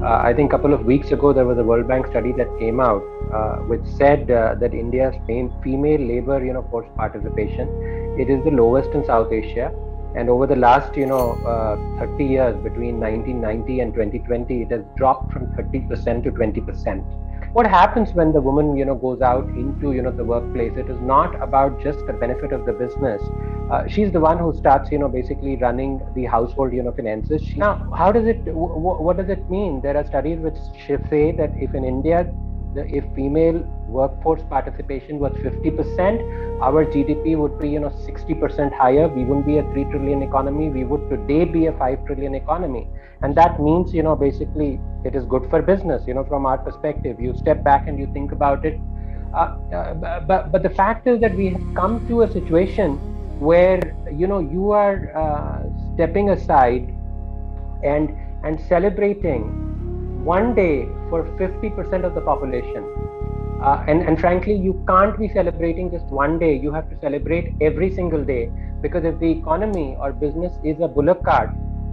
I think a couple of weeks ago there was a World Bank study that came out, which said that India's female labor, force participation, it is the lowest in South Asia, and over the last, 30 years between 1990 and 2020, it has dropped from 30% to 20%. What happens when the woman, goes out into, the workplace? It is not about just the benefit of the business. She's the one who starts, basically running the household, finances. Now, how does it? What does it mean? There are studies which say that if in India, if female workforce participation was 50%, our GDP would be, 60% higher. We wouldn't be a 3 trillion economy. We would today be a 5 trillion economy, and that means, basically, it is good for business. From our perspective, you step back and you think about it. But the fact is that we have come to a situation where you are stepping aside and celebrating one day for 50% of the population. And frankly, you can't be celebrating just one day. You have to celebrate every single day, because if the economy or business is a bullock cart,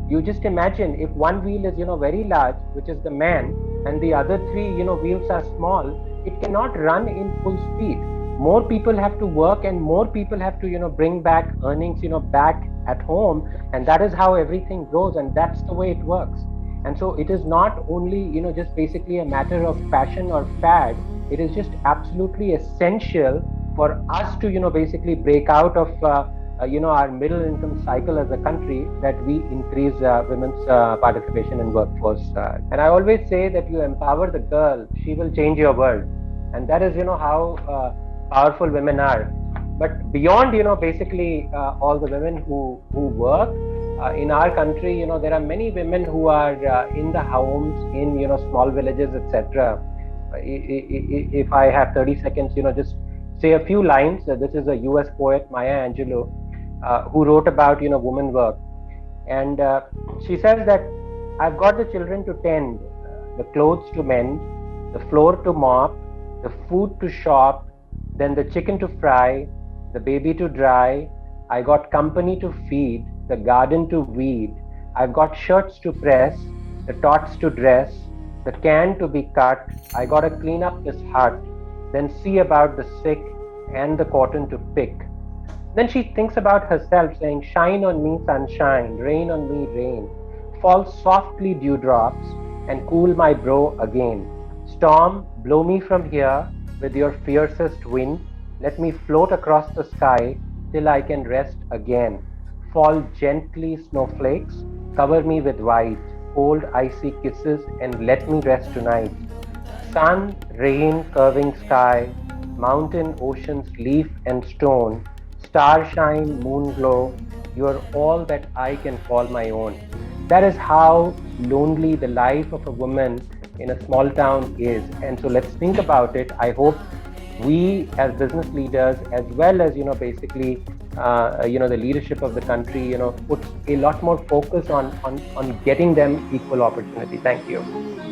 you just imagine if one wheel is very large, which is the man, and the other three wheels are small, it cannot run in full speed. More people have to work, and more people have to bring back earnings back at home, and that is how everything grows, and that's the way it works. And so it is not only just basically a matter of fashion or fad. It is just absolutely essential for us to basically break out of our middle income cycle as a country, that we increase women's participation in workforce. And I always say that you empower the girl, she will change your world. And that is how powerful women are. But beyond basically all the women who work in our country, there are many women who are in the homes, in small villages, etc. If I have 30 seconds, just say a few lines. This is a US poet, Maya Angelou, who wrote about woman work. And she says that I've got the children to tend, the clothes to mend, the floor to mop, the food to shop, then the chicken to fry, the baby to dry. I got company to feed, the garden to weed. I've got shirts to press, the tots to dress, the can to be cut. I gotta clean up this hut, then see about the sick and the cotton to pick. Then she thinks about herself, saying, shine on me, sunshine, rain on me, rain. Fall softly, dewdrops, and cool my brow again. Storm, blow me from here with your fiercest wind. Let me float across the sky till I can rest again. Fall gently, snowflakes, cover me with white, cold, icy kisses, and let me rest tonight. Sun, rain, curving sky, mountain, oceans, leaf and stone, starshine, moon glow, you are all that I can call my own. That is how lonely the life of a woman in a small town is. And so let's think about it. I hope we as business leaders, as well as basically the leadership of the country, puts a lot more focus on getting them equal opportunity. Thank you.